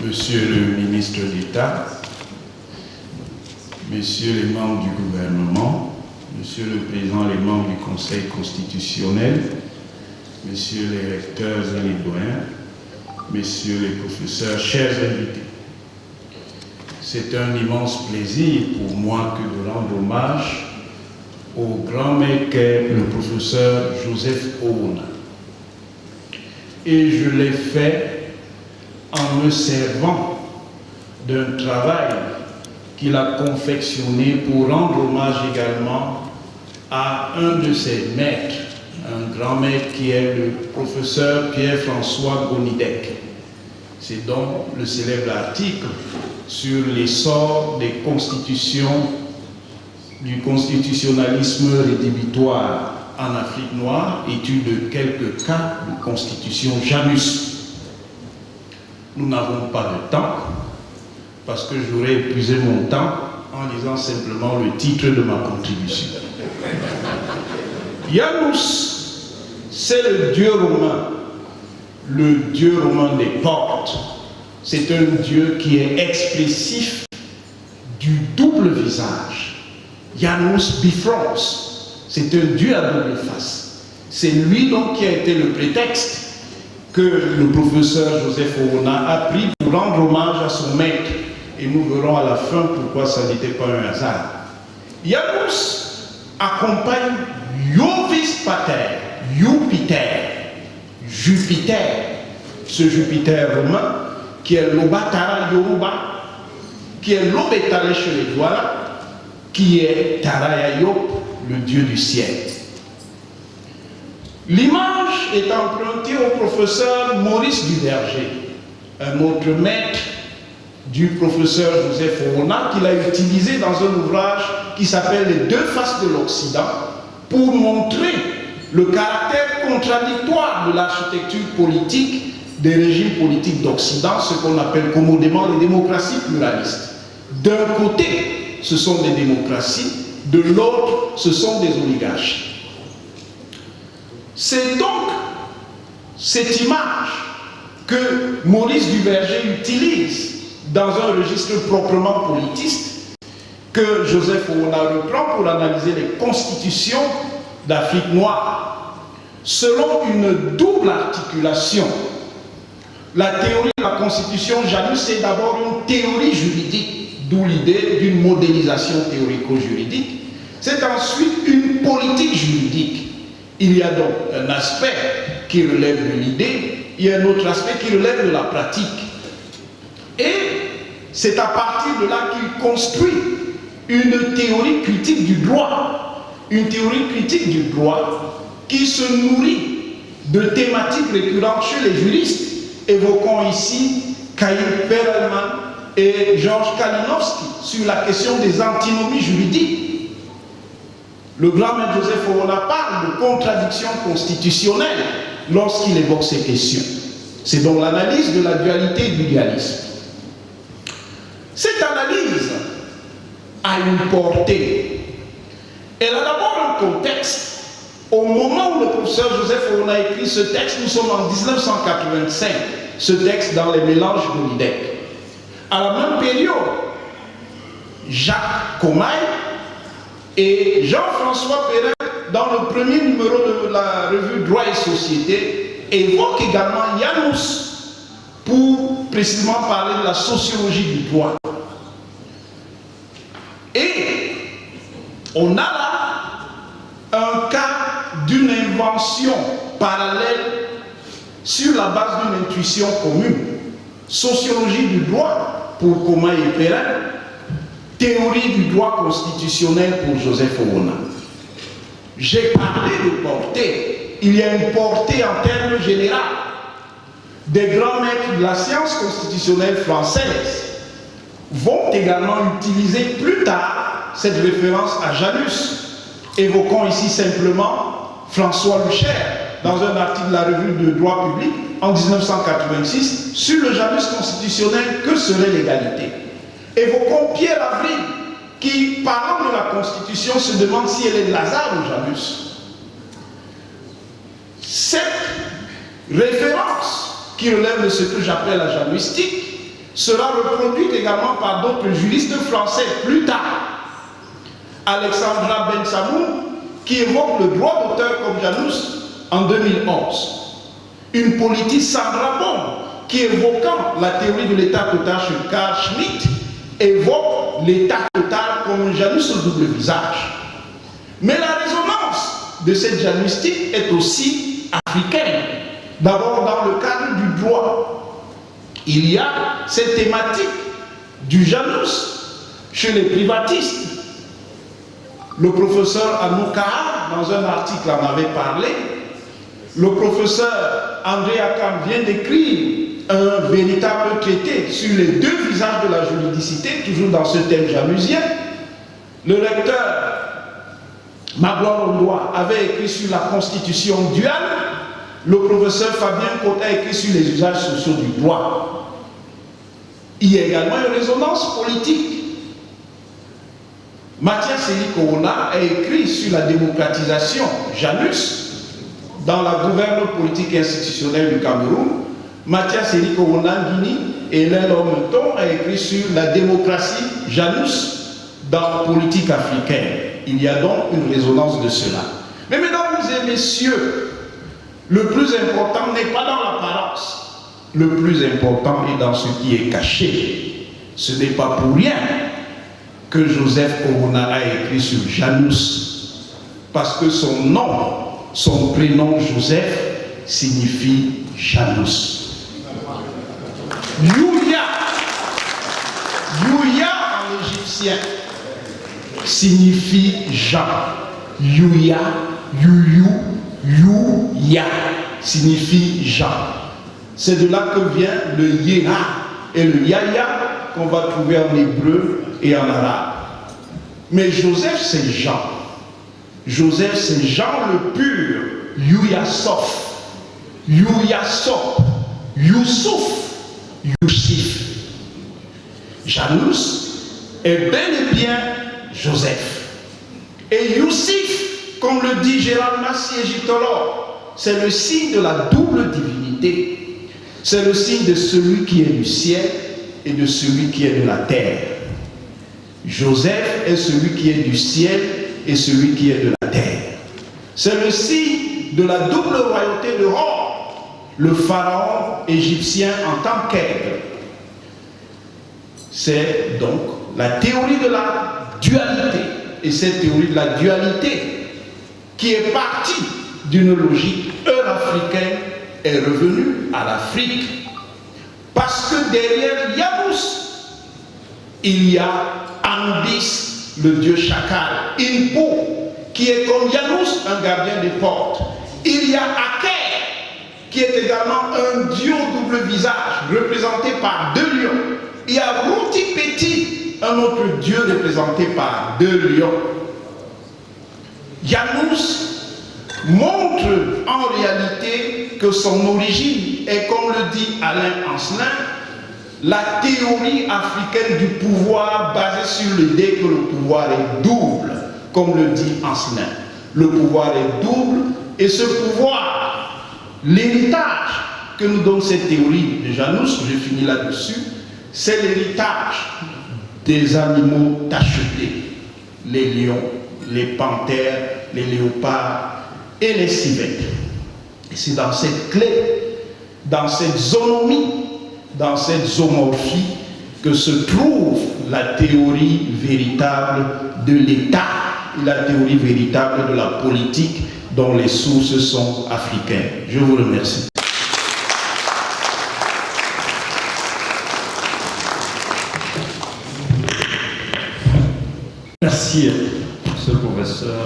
Monsieur le ministre d'État, Messieurs les membres du gouvernement, Monsieur le Président, les membres du Conseil constitutionnel, Messieurs les recteurs et les doyens, Messieurs les professeurs, chers invités, c'est un immense plaisir pour moi que de rendre hommage au grand maître qu'est le professeur Joseph Owona. Et je l'ai fait en me servant d'un travail qu'il a confectionné pour rendre hommage également à un de ses maîtres, un grand maître qui est le professeur Pierre-François Gonidec. C'est donc le célèbre article sur l'essor des constitutions, du constitutionnalisme rédhibitoire en Afrique noire, étude de quelques cas de constitution Janus. Nous n'avons pas de temps, parce que j'aurais épuisé mon temps en lisant simplement le titre de ma contribution. Janus, c'est le dieu romain des portes. C'est un dieu qui est expressif du double visage. Janus bifrons, c'est un dieu à double face. C'est lui donc qui a été le prétexte que le professeur Joseph Owona a pris pour rendre hommage à son maître. Et nous verrons à la fin pourquoi ça n'était pas un hasard. Janus accompagne Jovis Pater, Jupiter, ce Jupiter romain, qui est l'Obatara Yoruba, qui est l'Obetare chez les Douala, qui est Tarayayop, le dieu du ciel. L'image est empruntée au professeur Maurice Duverger, un autre maître du professeur Joseph Owona, qu'il a utilisé dans un ouvrage qui s'appelle Les deux faces de l'Occident, pour montrer le caractère contradictoire de l'architecture politique des régimes politiques d'Occident, ce qu'on appelle commodément les démocraties pluralistes. D'un côté, ce sont des démocraties, de l'autre, ce sont des oligarchies. C'est donc cette image que Maurice Duverger utilise dans un registre proprement politiste, que Joseph Owona reprend pour analyser les constitutions d'Afrique noire, selon une double articulation. La théorie de la constitution Janus, c'est d'abord une théorie juridique, d'où l'idée d'une modélisation théorico-juridique. C'est ensuite une politique juridique. Il y a donc un aspect qui relève de l'idée, il y a un autre aspect qui relève de la pratique. Et c'est à partir de là qu'il construit une théorie critique du droit. Une théorie critique du droit qui se nourrit de thématiques récurrentes chez les juristes. Évoquons ici Caïn Perelman et Georges Kalinowski sur la question des antinomies juridiques. Le grand maître Joseph Owona parle de contradictions constitutionnelles lorsqu'il évoque ces questions. C'est donc l'analyse de la dualité et du dualisme. Cette analyse a une portée. Elle a d'abord un contexte. Au moment où le professeur Joseph Owona a écrit ce texte, nous sommes en 1985, ce texte dans les mélanges Gonidec. À la même période, Jacques Comaille et Jean-François Perrin, dans le premier numéro de la revue Droit et Société, évoquent également Janus pour précisément parler de la sociologie du droit. Et on a là un cas d'une invention parallèle sur la base d'une intuition commune. Sociologie du droit pour Comaille et Perrin, théorie du droit constitutionnel pour Joseph Owona. J'ai parlé de portée. Il y a une portée en termes généraux. Des grands maîtres de la science constitutionnelle française vont également utiliser plus tard cette référence à Janus. Évoquons ici simplement François Lucher dans un article de la revue de droit public en 1986 sur le Janus constitutionnel, que serait l'égalité. Évoquons Pierre Avril qui, parlant de la Constitution, se demande si elle est de Lazare ou Janus. Cette référence qui relève de ce que j'appelle la januistique sera reproduite également par d'autres juristes français plus tard. Alexandra Ben-Samou, qui évoque le droit d'auteur comme Janus en 2011. Une politiste Sandra Bon, qui évoquant la théorie de l'état total chez Carl Schmitt, évoque l'état total comme un Janus au double visage. Mais la résonance de cette janustique est aussi africaine. D'abord dans le cadre du droit. Il y a cette thématique du Janus chez les privatistes. Le professeur Anouka, dans un article, en avait parlé. Le professeur André Akam vient d'écrire un véritable traité sur les deux visages de la juridicité, toujours dans ce thème janusien. Le recteur Magloire Ondoa avait écrit sur la constitution duale. Le professeur Fabien Côte a écrit sur les usages sociaux du droit. Il y a également une résonance politique. Mathias Elie Kowona a écrit sur la démocratisation, Janus, dans la gouverne politique et institutionnelle du Cameroun. Mathias Elie Kowona Guini et Hélène Ormeton a écrit sur la démocratie, Janus, dans la politique africaine. Il y a donc une résonance de cela. Mais mesdames et messieurs, le plus important n'est pas dans l'apparence. Le plus important est dans ce qui est caché. Ce n'est pas pour rien que Joseph Kowona a écrit sur Janus, parce que son nom, son prénom Joseph, signifie Janus. Yuya, Yuya en égyptien, signifie Jean. Yuya, Yuyu, Yuya, signifie Jean. C'est de là que vient le Yéha et le Yaya qu'on va trouver en hébreu et en arabe. Mais Joseph, c'est Jean. Joseph, c'est Jean le pur. Yuyasoph, Yuyasop, Youssouf, Youssif. Janus est bel et bien Joseph. Et Youssif, comme le dit Gérald Massy, égyptologue, c'est le signe de la double divinité. C'est le signe de celui qui est du ciel et de celui qui est de la terre. Joseph est celui qui est du ciel et celui qui est de la terre. C'est le signe de la double royauté de Rome, le pharaon égyptien en tant qu'aigle. C'est donc la théorie de la dualité. Et cette théorie de la dualité, qui est partie d'une logique eurafricaine, est revenue à l'Afrique. Parce que derrière Janus, il y a Anubis, le dieu chacal, Inpu, qui est comme Janus, un gardien des portes. Il y a Aker, qui est également un dieu au double visage, représenté par deux lions. Il y a Routipeti, un autre dieu représenté par deux lions. Janus montre en réalité que son origine est, comme le dit Alain Ancelin, la théorie africaine du pouvoir basée sur l'idée que le pouvoir est double, comme le dit Ancelin. Le pouvoir est double et ce pouvoir, l'héritage que nous donne cette théorie de Janus, je finis là-dessus, c'est l'héritage des animaux tachetés, les lions, les panthères, les léopards et les civettes. Et c'est dans cette clé, dans cette zonomie, dans cette zoomorphie que se trouve la théorie véritable de l'État et la théorie véritable de la politique dont les sources sont africaines. Je vous remercie. Merci, monsieur le professeur.